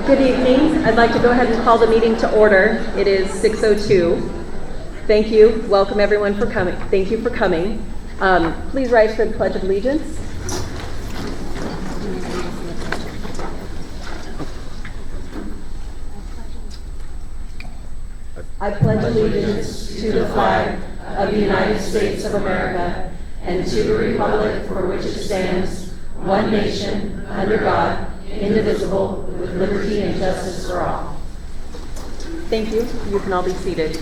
Good evening. I'd like to go ahead and call the meeting to order. It is 6:02. Thank you. Welcome everyone for coming. Thank you for coming. Please rise for the Pledge of Allegiance. I pledge allegiance to the flag of the United States of America and to the republic for which it stands, one nation, under God, indivisible, with liberty and justice for all. Thank you. You can all be seated.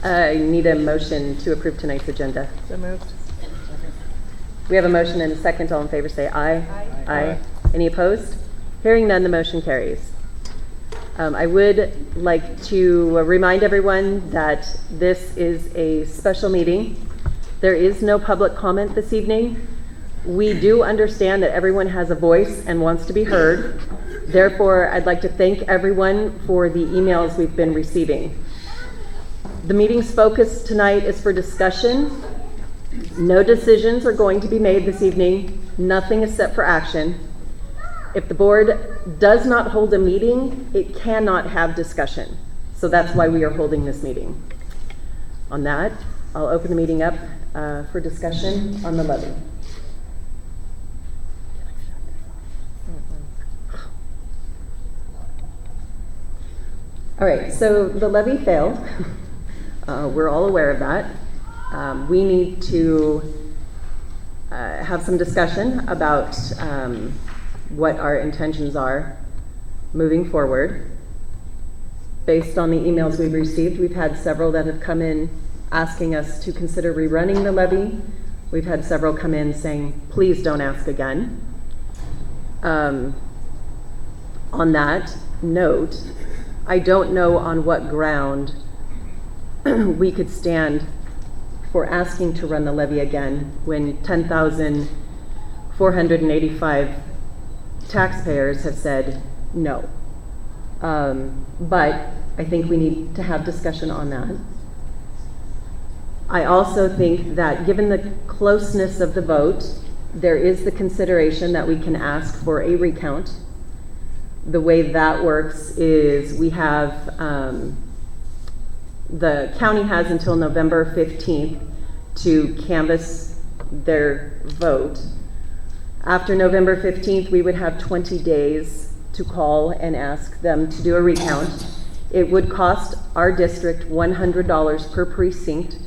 I need a motion to approve tonight's agenda. So moved. We have a motion and a second. All in favor say aye. Aye. Any opposed? Hearing none, the motion carries. I would like to remind everyone that this is a special meeting. There is no public comment this evening. We do understand that everyone has a voice and wants to be heard. Therefore, I'd like to thank everyone for the emails we've been receiving. The meeting's focus tonight is for discussion. No decisions are going to be made this evening. Nothing is set for action. If the board does not hold a meeting, it cannot have discussion. So that's why we are holding this meeting. On that, I'll open the meeting up for discussion on the levy. All right, so the levy failed. We're all aware of that. We need to have some discussion about what our intentions are moving forward. Based on the emails we've received, we've had several that have come in asking us to consider rerunning the levy. We've had several come in saying, please don't ask again. On that note, I don't know on what ground we could stand for asking to run the levy again when 10,485 taxpayers have said no. But I think we need to have discussion on that. I also think that given the closeness of the vote, there is the consideration that we can ask for a recount. The way that works is we have, the county has until November 15th to canvass their vote. After November 15th, we would have 20 days to call and ask them to do a recount. It would cost our district $100 per precinct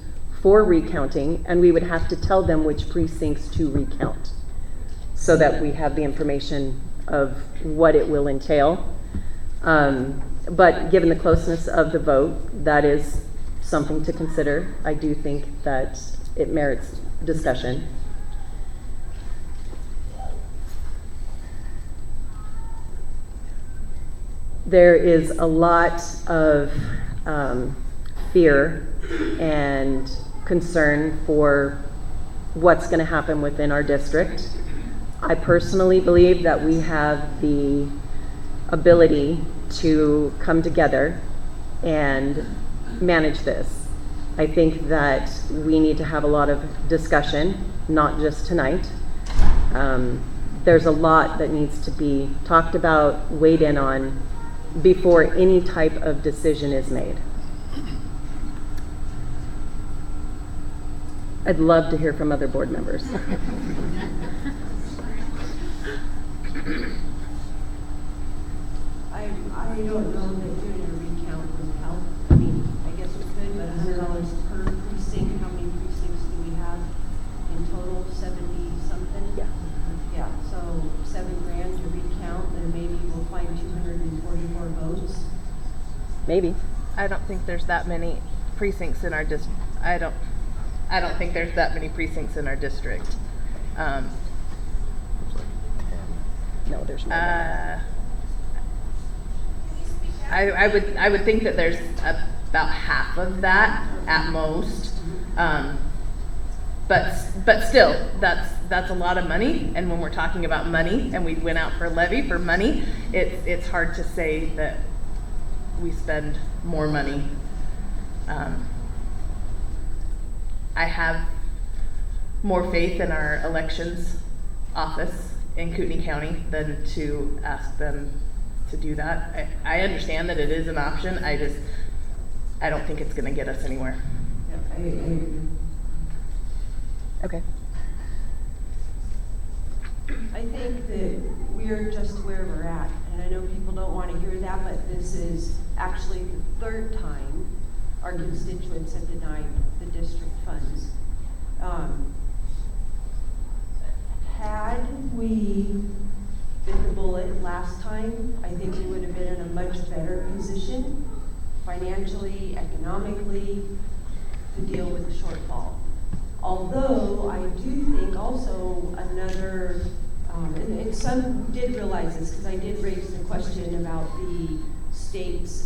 for recounting, and we would have to tell them which precincts to recount so that we have the information of what it will entail. But given the closeness of the vote, that is something to consider. I do think that it merits discussion. There is a lot of fear and concern for what's going to happen within our district. I personally believe that we have the ability to come together and manage this. I think that we need to have a lot of discussion, not just tonight. There's a lot that needs to be talked about, weighed in on, before any type of decision is made. I'd love to hear from other board members. I don't know that doing a recount would help. I mean, I guess it could, but $100 per precinct, how many precincts do we have in total? 70 something? Yeah. Yeah, so $7,000 to recount, then maybe we'll find 244 votes. Maybe. I don't think there's that many precincts in our district. I don't think there's that many precincts in our district. No, there's no. I would think that there's about half of that at most. But still, that's a lot of money. And when we're talking about money, and we went out for a levy for money, it's hard to say that we spend more money. I have more faith in our elections office in Kootenai County than to ask them to do that. I understand that it is an option, I don't think it's gonna get us anywhere. Yeah, I agree. Okay. I think that we're just where we're at, and I know people don't want to hear that, but this is actually the third time our constituents have denied the district funds. Had we bit the bullet last time, I think we would have been in a much better position financially, economically, to deal with the shortfall. Although I do think also another, and some did realize this because I did raise the question about the state's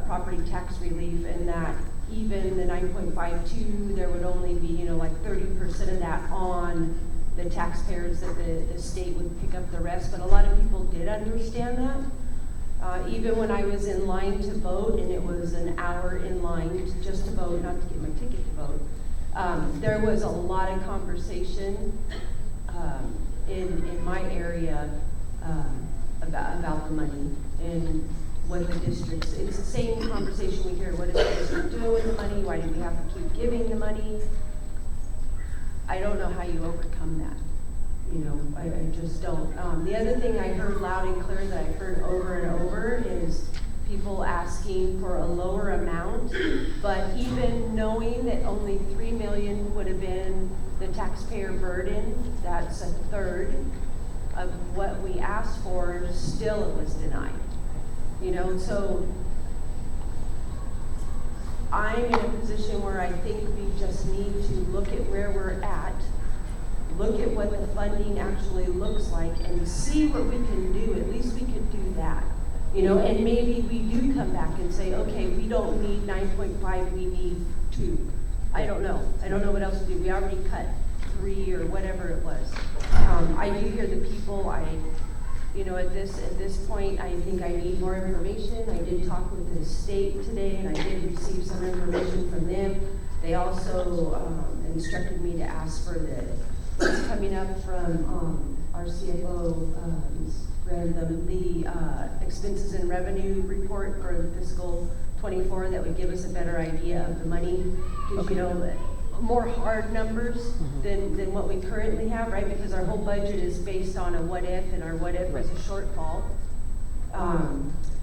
property tax relief, and that even the 9.52, there would only be, like 30% of that on the taxpayers, that the state would pick up the rest. But a lot of people did understand that. Even when I was in line to vote, and it was an hour in line just to vote, not to get my ticket to vote, there was a lot of conversation in my area about the money and what the districts, it's the same conversation we hear. What is the district doing with the money? Why do we have to keep giving the money? I don't know how you overcome that. I just don't. The other thing I heard loud and clear that I've heard over and over is people asking for a lower amount, but even knowing that only $3 million would have been the taxpayer burden, that's a third of what we asked for, still it was denied. So I'm in a position where I think we just need to look at where we're at, look at what the funding actually looks like, and see what we can do. At least we could do that. And maybe we do come back and say, okay, we don't need 9.5, we need 2. I don't know. I don't know what else to do. We already cut 3 or whatever it was. I do hear the people, at this point, I think I need more information. I did talk with the state today, and I did receive some information from them. They also instructed me to ask for what's coming up from our CFO, the expenses and revenue report for fiscal 24 that would give us a better idea of the money. Okay. More hard numbers than what we currently have, right? Because our whole budget is based on a what if, and our what if is a shortfall.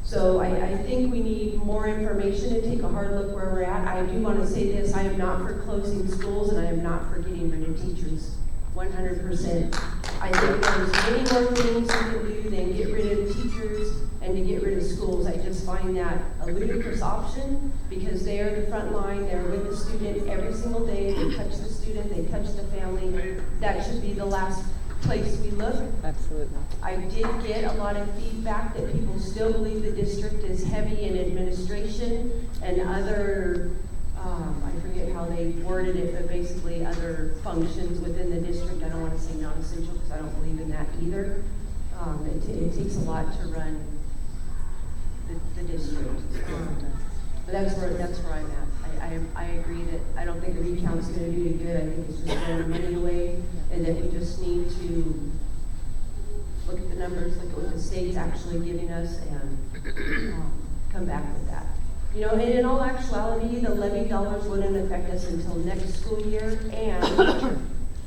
So I think we need more information to take a hard look where we're at. I do want to say this, I am not for closing schools, and I am not for getting rid of teachers, 100%. I think there's many more things we can do than get rid of teachers and to get rid of schools. I just find that a ludicrous option, because they are the front line, they're with the student every single day, they touch the student, they touch the family. That should be the last place we look. Absolutely. I did get a lot of feedback that people still believe the district is heavy in administration and other, I forget how they worded it, but basically other functions within the district. I don't want to say non-essential because I don't believe in that either. It takes a lot to run the district. But that's where I'm at. I agree that I don't think a recount's going to do any good. I think it's just throwing money away, and that we just need to look at the numbers, look at what the state's actually giving us, and come back with that. And in all actuality, the levy dollars wouldn't affect us until next school year, and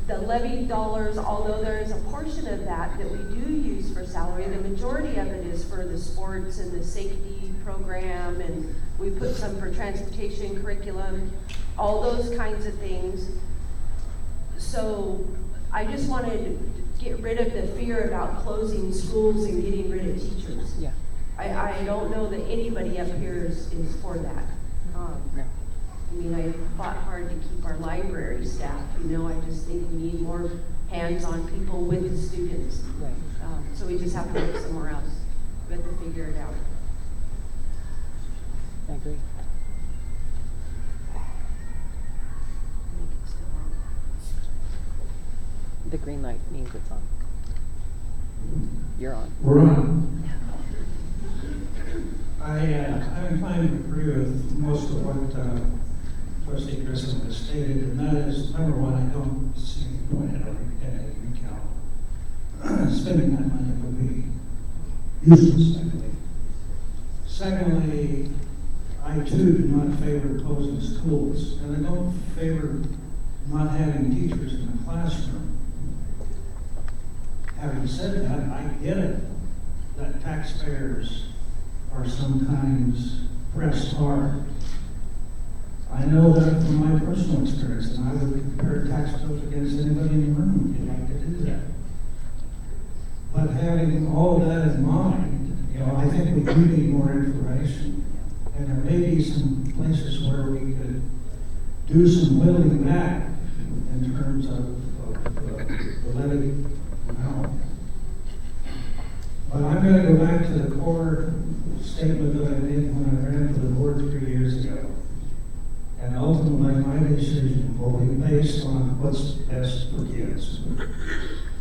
the levy dollars, although there is a portion of that we do use for salary, the majority of it is for the sports and the safety program, and we put some for transportation curriculum, all those kinds of things. So I just wanted to get rid of the fear about closing schools and getting rid of teachers. Yeah. I don't know that anybody up here is for that. No. I mean, I fought hard to keep our library staff. I just think we need more hands-on people with the students. Right. So we just have to look somewhere else. We have to figure it out. I agree. I think it's still on. The green light means it's on. You're on. We're on. I'm inclined to agree with most of what Trustee Grissom has stated, and that is, number one, I don't see any point in a recount. spending that money would be useless, I believe. Secondly, I too do not favor closing schools, and I don't favor not having teachers in the classroom. Having said that, I get it that taxpayers are sometimes pressed hard. I know that from my personal experience, and I would compare tax bills against anybody in the room if you'd like to do that. But having all of that in mind, you know, I think we do need more information. And there may be some places where we could do some whittling back in terms of the levy amount. But I'm going to go back to the core statement that I did when I ran for the board 3 years ago. And ultimately, my decision will be based on what's best for kids.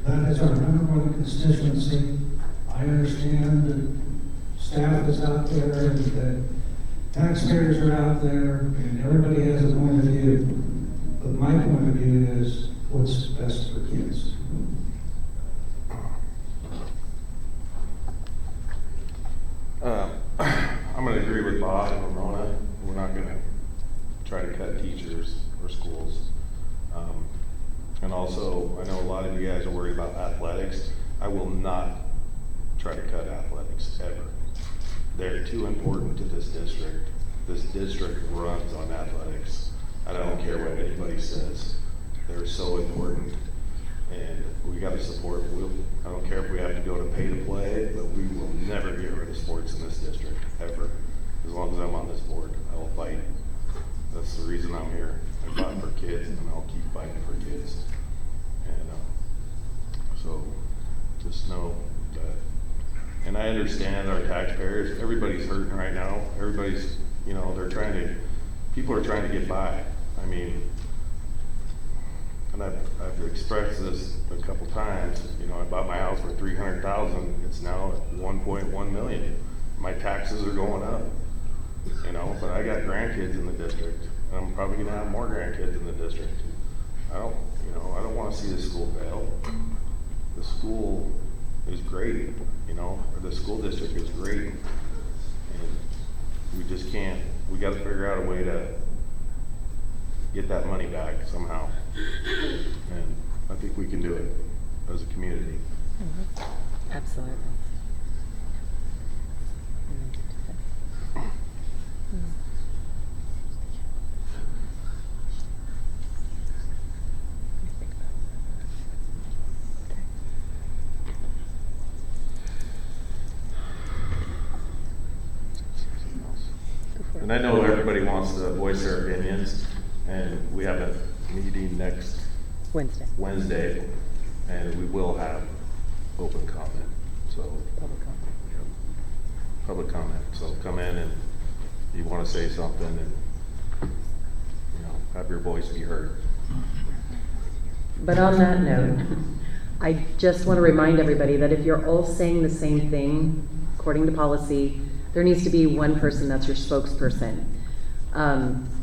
That is our number one constituency. I understand that staff is out there and that taxpayers are out there and everybody has a point of view. But my point of view is what's best for kids. I'm going to agree with Bob and Ramona. We're not going to try to cut teachers or schools. And also, I know a lot of you guys are worried about athletics. I will not try to cut athletics ever. They're too important to this district. This district runs on athletics. I don't care what anybody says. They're so important. And we got to support. I don't care if we have to go to pay to play, but we will never get rid of sports in this district, ever. As long as I'm on this board, I will fight. That's the reason I'm here. I fought for kids, and I'll keep fighting for kids. And so just know that. And I understand our taxpayers. Everybody's hurting right now. Everybody's, you know, people are trying to get by. I mean, and I've expressed this a couple times. You know, I bought my house for $300,000. It's now at $1.1 million. My taxes are going up. You know, but I got grandkids in the district. And I'm probably gonna have more grandkids in the district. I don't want to see the school fail. The school is great, you know, or the school district is great. And we just can't, we got to figure out a way to get that money back somehow. And I think we can do it as a community. Mm-hmm. Absolutely. And I know everybody wants to voice their opinions, and we have a meeting next Wednesday, and we will have open comment. So public comment. So come in and you want to say something, and you know, have your voice be heard. But on that note, I just want to remind everybody that if you're all saying the same thing, according to policy, there needs to be one person that's your spokesperson.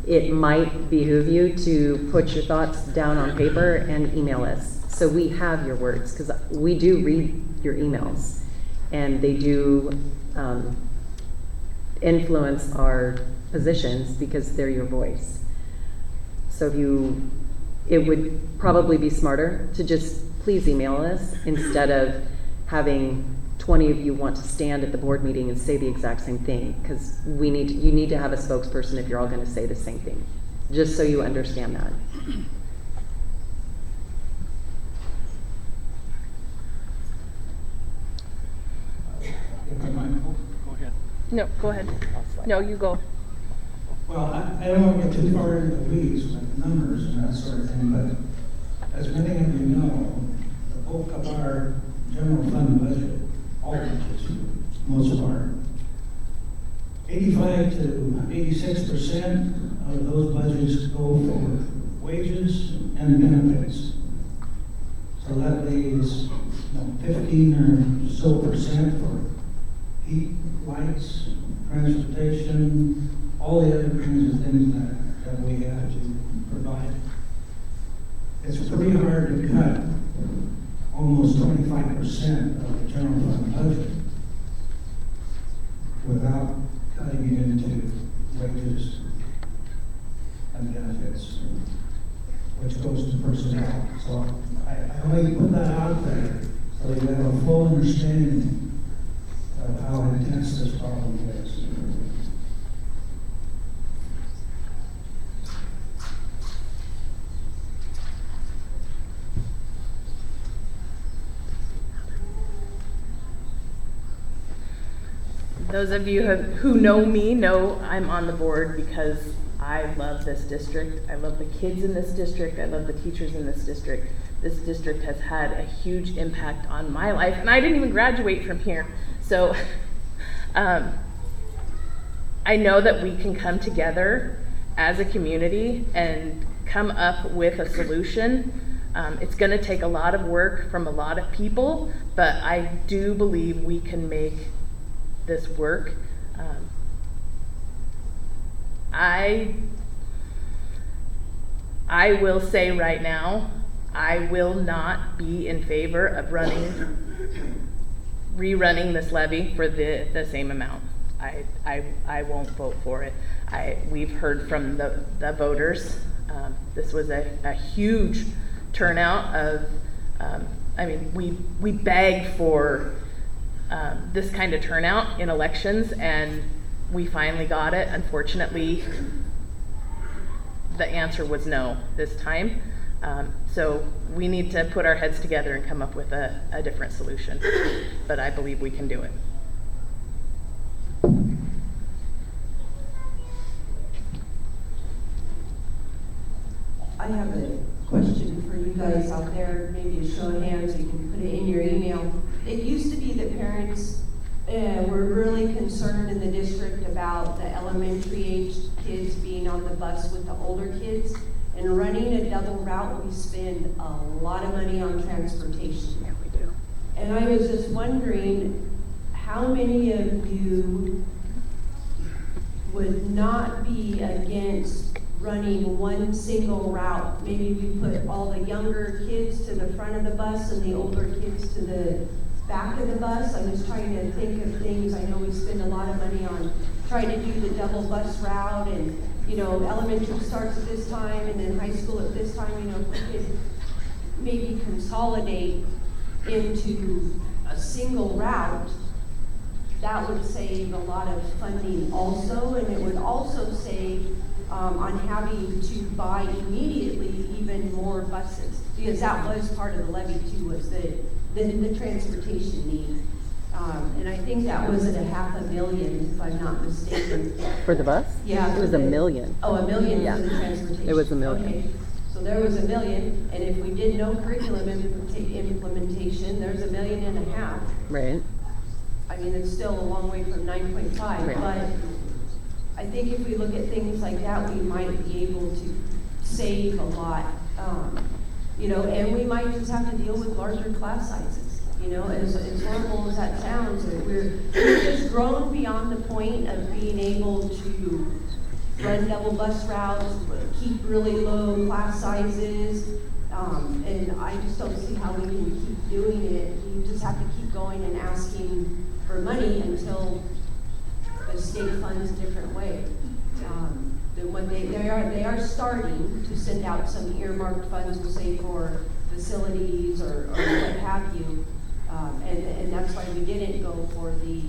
It might behoove you to put your thoughts down on paper and email us, so we have your words, because we do read your emails, and they do influence our positions because they're your voice. So it would probably be smarter to just please email us instead of having 20 of you want to stand at the board meeting and say the exact same thing, because you need to have a spokesperson if you're all going to say the same thing, just so you understand that. Go ahead. No, go ahead. No, you go. Well, I don't want to get too far into the weeds with numbers and that sort of thing, but as many of you know, the bulk of our general fund budget, all budgets, most part, 85 to 86% of those budgets go for wages and benefits. So that leaves 15 or so percent for heat, lights, transportation, all the other kinds of things that we have to provide. It's pretty hard to cut almost 25% of the general fund budget without cutting it into wages and benefits, which goes to personnel. So I only put that out there so you have a full understanding of how intense this problem is. Those of you who know me know I'm on the board because I love this district. I love the kids in this district. I love the teachers in this district. This district has had a huge impact on my life, and I didn't even graduate from here. So I know that we can come together as a community and come up with a solution. It's going to take a lot of work from a lot of people, but I do believe we can make this work. I will say right now, I will not be in favor of rerunning this levy for the same amount. I won't vote for it. We've heard from the voters. This was a huge turnout of, I mean, we beg for this kind of turnout in elections, and we finally got it. Unfortunately, the answer was no this time. So we need to put our heads together and come up with a different solution. But I believe we can do it. I have a question for you guys out there, maybe a show of hands, you can put it in your email. It used to be that parents were really concerned in the district about the elementary aged kids being on the bus with the older kids. And running a double route, we spend a lot of money on transportation. Yeah, we do. And I was just wondering, how many of you would not be against running one single route? Maybe we put all the younger kids to the front of the bus and the older kids to the back of the bus. I'm just trying to think of things. I know we spend a lot of money on trying to do the double bus route, and elementary starts at this time and then high school at this time. If we could maybe consolidate into a single route, that would save a lot of funding also, and it would also save on having to buy immediately even more buses, because that was part of the levy too, was the transportation need. And I think that was at $500,000, if I'm not mistaken. For the bus? Yeah. It was $1 million. Oh, $1 million Yeah. for the transportation. It was $1 million. Okay, so there was $1 million, and if we did no curriculum implementation, there's $1.5 million. Right. I mean, it's still a long way from 9.5, Right. but I think if we look at things like that, we might be able to save a lot. And we might just have to deal with larger class sizes. As horrible as that sounds, we've just grown beyond the point of being able to run double bus routes, keep really low class sizes, and I just don't see how we can keep doing it. We just have to keep going and asking for money until the state funds a different way. Then when they are starting to send out some earmarked funds, we'll say for facilities or what have you. And that's why we didn't go for the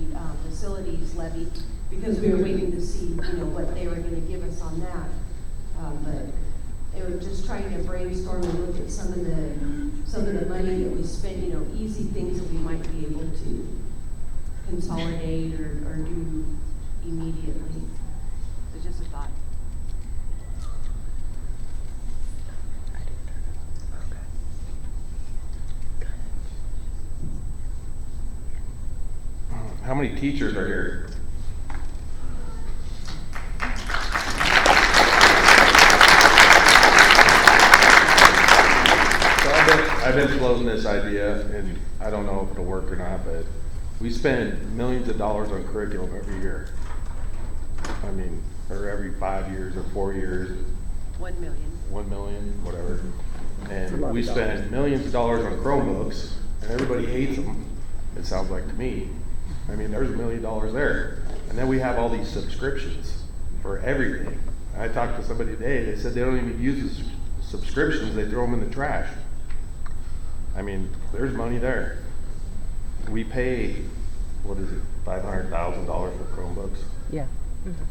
facilities levy, because we were waiting to see, what they were going to give us on that. But it was just trying to brainstorm and look at some of the money that we spend, easy things that we might be able to consolidate or do immediately. It's just a thought. How many teachers are here? So I've been floating this idea, and I don't know if it'll work or not, but we spend millions of dollars on curriculum every year. I mean, or every 5 years or 4 years. 1 million. 1 million, whatever. And we spend millions of dollars on Chromebooks, and everybody hates them, it sounds like to me. I mean, there's $1 million there. And then we have all these subscriptions for everything. I talked to somebody today, they said they don't even use the subscriptions, they throw them in the trash. I mean, there's money there. We pay, what is it, $500,000 for Chromebooks? Yeah.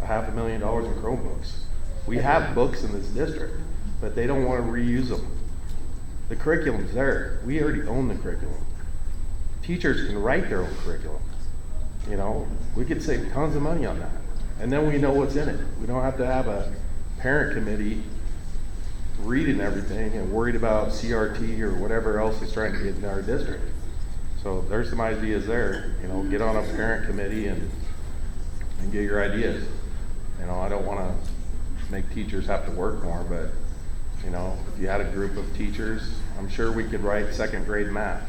$500,000 in Chromebooks. We have books in this district, but they don't want to reuse them. The curriculum's there. We already own the curriculum. Teachers can write their own curriculum. You know, we could save tons of money on that. And then we know what's in it. We don't have to have a parent committee reading everything and worried about CRT or whatever else is trying to get in our district. So there's some ideas there. You know, get on a parent committee and get your ideas. You know, I don't want to make teachers have to work more, but you know, if you had a group of teachers, I'm sure we could write second grade math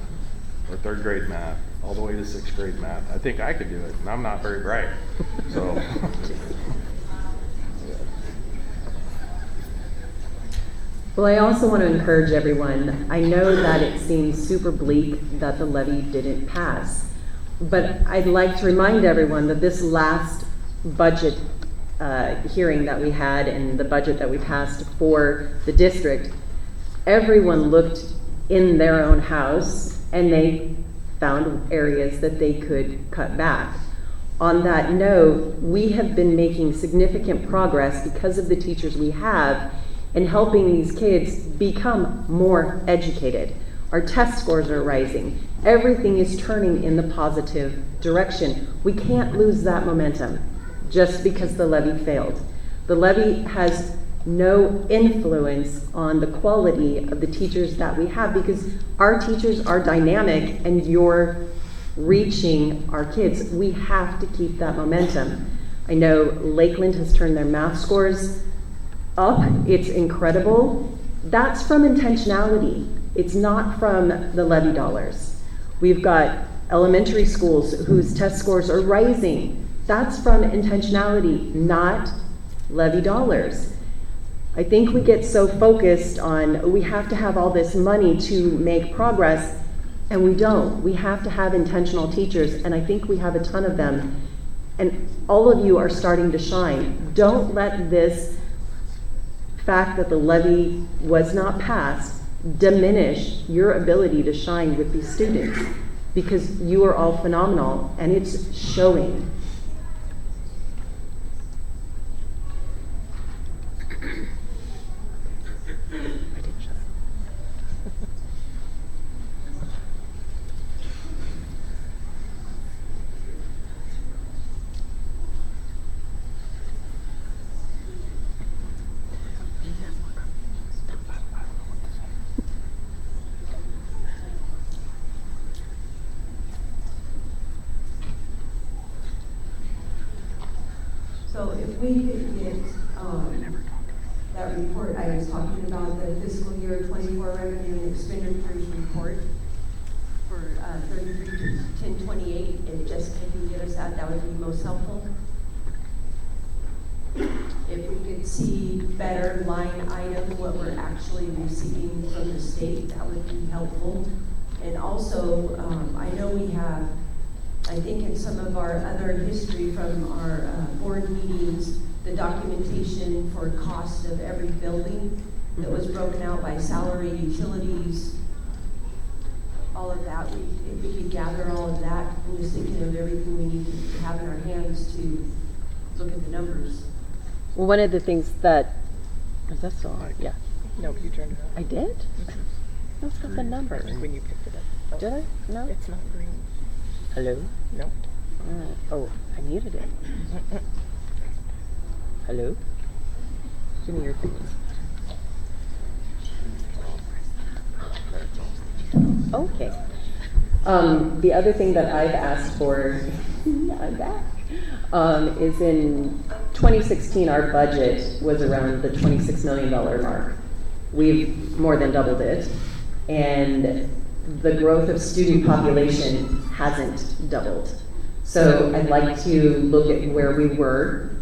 or third grade math all the way to sixth grade math. I think I could do it, and I'm not very bright. So. Well, I also want to encourage everyone. I know that it seems super bleak that the levy didn't pass, but I'd like to remind everyone that this last budget hearing that we had and the budget that we passed for the district, everyone looked in their own house and they found areas that they could cut back. On that note, we have been making significant progress because of the teachers we have in helping these kids become more educated. Our test scores are rising. Everything is turning in the positive direction. We can't lose that momentum just because the levy failed. The levy has no influence on the quality of the teachers that we have because our teachers are dynamic and you're reaching our kids. We have to keep that momentum. I know Lakeland has turned their math scores up. It's incredible. That's from intentionality. It's not from the levy dollars. We've got elementary schools whose test scores are rising. That's from intentionality, not levy dollars. I think we get so focused on we have to have all this money to make progress, and we don't. We have to have intentional teachers, and I think we have a ton of them. And all of you are starting to shine. Don't let this fact that the levy was not passed diminish your ability to shine with these students, because you are all phenomenal, and it's showing. So if we could get that report, I was talking about the fiscal year 24 revenue and expenditures report for 33-1028, and Jessica can get us that would be most helpful. If we could see better line item, what we're actually receiving from the state, that would be helpful. And also, I know we have, I think in some of our other history from our board meetings, the documentation for cost of every building that was broken out by salary, utilities, all of that. If we could gather all of that, I'm just thinking of everything we need to have in our hands to look at the numbers. Well, one of the things that, is that still on? Yeah. No, you turned it on. I did? No, it's got the number. When you picked it up. Did I? No? It's not green. Hello? No. Oh, I muted it. Hello? Give me your thing. Okay. The other thing that I've asked for, I'm back, is in 2016, our budget was around the $26 million mark. We've more than doubled it, and the growth of student population hasn't doubled. So I'd like to look at where we were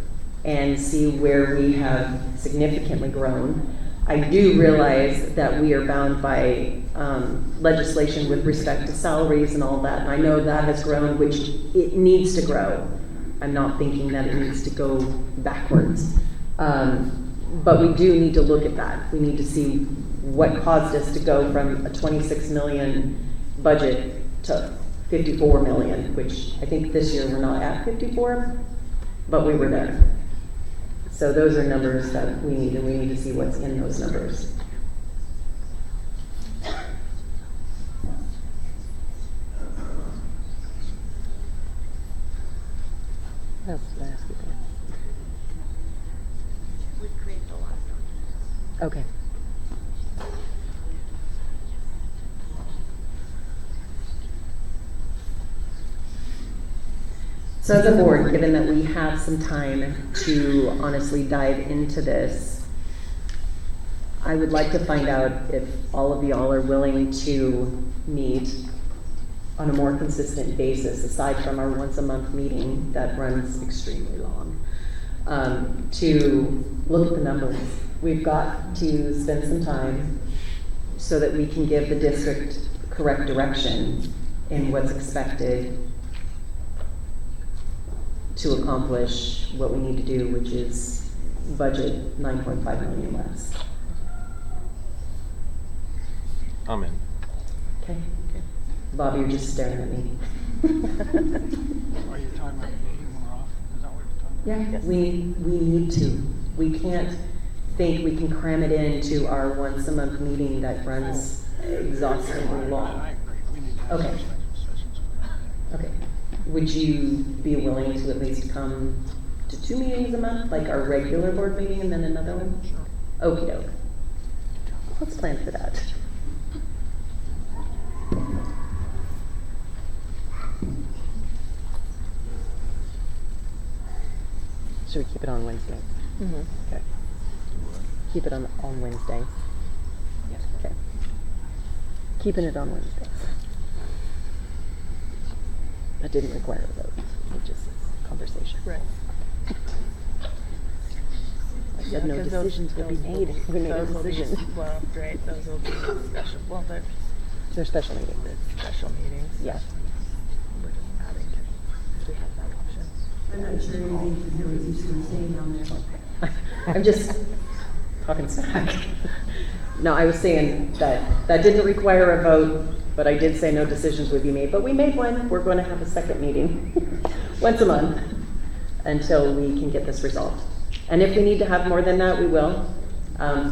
and see where we have significantly grown. I do realize that we are bound by legislation with respect to salaries and all that, and I know that has grown, which it needs to grow. I'm not thinking that it needs to go backwards. But we do need to look at that. We need to see what caused us to go from a 26 million budget to 54 million, which I think this year we're not at 54, but we were there. So those are numbers that we need, and we need to see what's in those numbers. What else did I ask you for? We created a lot of documents. Okay. So as a board, given that we have some time to honestly dive into this, I would like to find out if all of y'all are willing to meet on a more consistent basis, aside from our once a month meeting that runs extremely long, to look at the numbers. We've got to spend some time so that we can give the district correct direction in what's expected to accomplish what we need to do, which is budget 9.5 million less. I'm in. Okay. Bob, you're just staring at me. Are you talking about meeting when we're off? Is that what you're talking about? Yeah, we need to. We can't think we can cram it into our once a month meeting that runs exhaustingly long. I agree. We need to have Okay. those types of sessions. Okay. Would you be willing to at least come to 2 meetings a month, like our regular board meeting and then another one? Sure. Okie doke. Let's plan for that. Should we keep it on Wednesday? Mm-hmm. Okay. Keep it on Wednesday. Yes. Okay. Keeping it on Wednesdays. That didn't require a vote. It just is conversation. Right. I said no decisions will be made. We made a decision. Well, right, those will be special, well, They're special meetings. they're special meetings. Yeah. We're just adding to, if we have that option. I'm not sure anything to hear what you two were saying down there. I'm just talking smack. No, I was saying that didn't require a vote, but I did say no decisions would be made. But we made one. We're going to have a second meeting once a month until we can get this resolved. And if we need to have more than that, we will.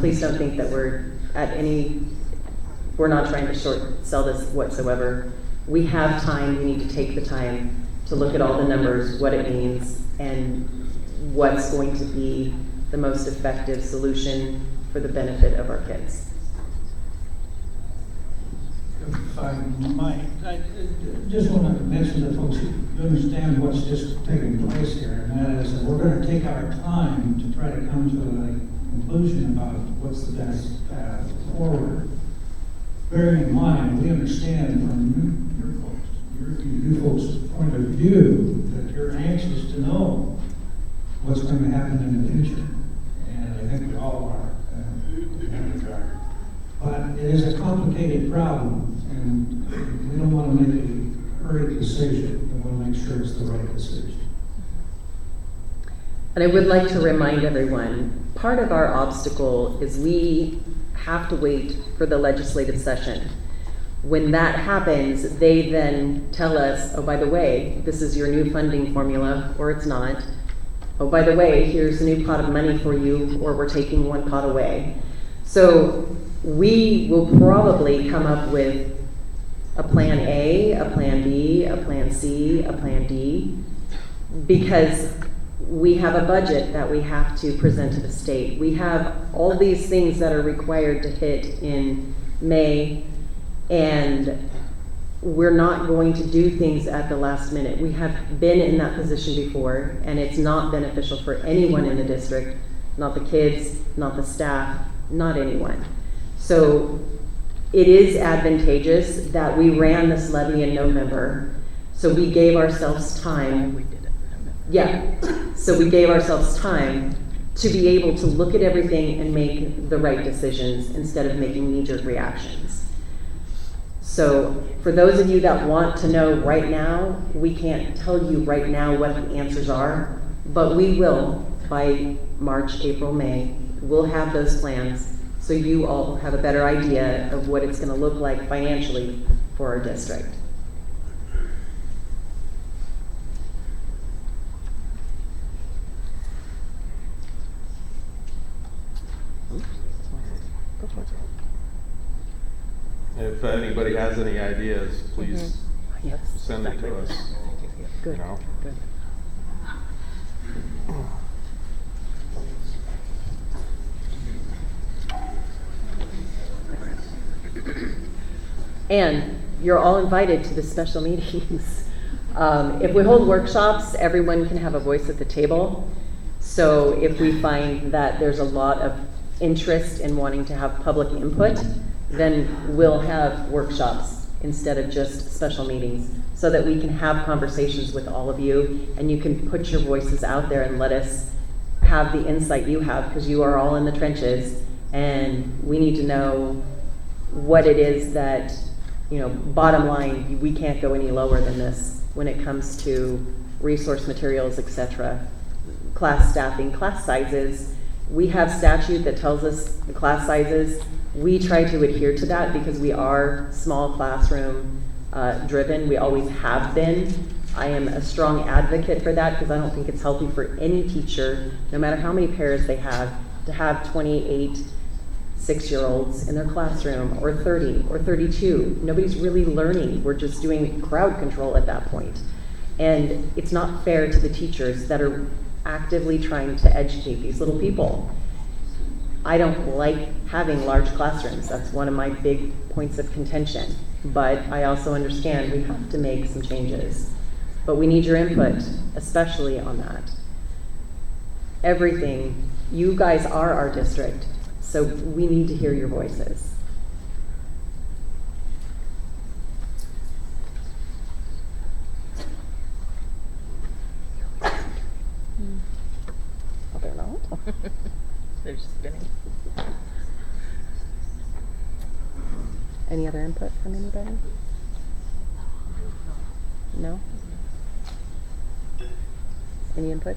Please don't think that we're not trying to short sell this whatsoever. We have time. We need to take the time to look at all the numbers, what it means, and what's going to be the most effective solution for the benefit of our kids. If I might, I just want to mention to folks, you understand what's just taking place here, and that is that we're going to take our time to try to come to a conclusion about what's the best path forward. Bearing in mind, we understand from you folks' point of view that you're anxious to know what's going to happen in the future, and I think we all are. But it is a complicated problem, and we don't want to make a hurried decision. We want to make sure it's the right decision. And I would like to remind everyone, part of our obstacle is we have to wait for the legislative session. When that happens, they then tell us, oh, by the way, this is your new funding formula, or it's not. Oh, by the way, here's a new pot of money for you, or we're taking one pot away. So we will probably come up with a plan A, a plan B, a plan C, a plan D, because we have a budget that we have to present to the state. We have all these things that are required to hit in May, and we're not going to do things at the last minute. We have been in that position before, and it's not beneficial for anyone in the district, not the kids, not the staff, not anyone. So it is advantageous that we ran this levy in November, so we gave ourselves time. We did it. Yeah, so we gave ourselves time to be able to look at everything and make the right decisions instead of making knee-jerk reactions. So for those of you that want to know right now, we can't tell you right now what the answers are, but we will by March, April, May. We'll have those plans so you all have a better idea of what it's going to look like financially for our district. If anybody has any ideas, please Yes. send it to us. Good. You know? Good. And you're all invited to the special meetings. If we hold workshops, everyone can have a voice at the table. So if we find that there's a lot of interest in wanting to have public input, then we'll have workshops instead of just special meetings, so that we can have conversations with all of you and you can put your voices out there and let us have the insight you have, because you are all in the trenches and we need to know what it is that, you know, bottom line, we can't go any lower than this when it comes to resource materials, etc. Class staffing, class sizes. We have statute that tells us the class sizes. We try to adhere to that because we are small classroom driven. We always have been. I am a strong advocate for that because I don't think it's healthy for any teacher, no matter how many pairs they have, to have 28 6-year-olds in their classroom, or 30 or 32. Nobody's really learning. We're just doing crowd control at that point. And it's not fair to the teachers that are actively trying to educate these little people. I don't like having large classrooms. That's one of my big points of contention. But I also understand we have to make some changes. But we need your input, especially on that. Everything, you guys are our district, so we need to hear your voices. Oh, they're not? They're just spinning. Any other input from anybody? No? Any input?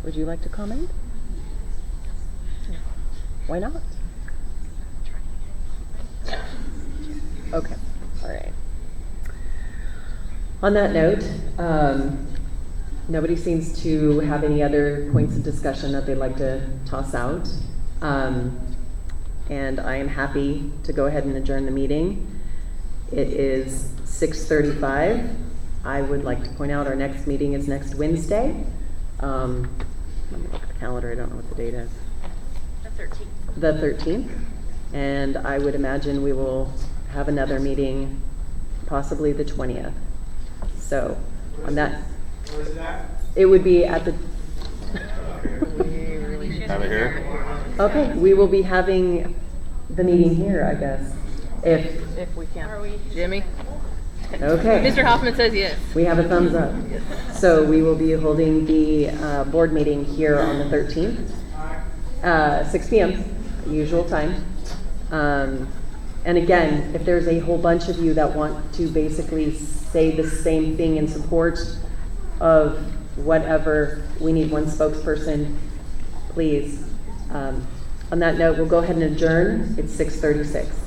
Would you like to comment? Why not? Okay, all right. On that note, nobody seems to have any other points of discussion that they'd like to toss out. And I am happy to go ahead and adjourn the meeting. It is 6:35. I would like to point out our next meeting is next Wednesday. Let me look at the calendar. I don't know what the date is. The 13th. And I would imagine we will have another meeting possibly the 20th. So on that, it would be at the Have it here? okay, we will be having the meeting here, I guess. If we can. Jimmy? Okay. Mr. Hoffman says yes. We have a thumbs up. So we will be holding the board meeting here on the 13th, 6 p.m., usual time. And again, if there's a whole bunch of you that want to basically say the same thing in support of whatever, we need one spokesperson, please. On that note, we'll go ahead and adjourn. It's 6:36.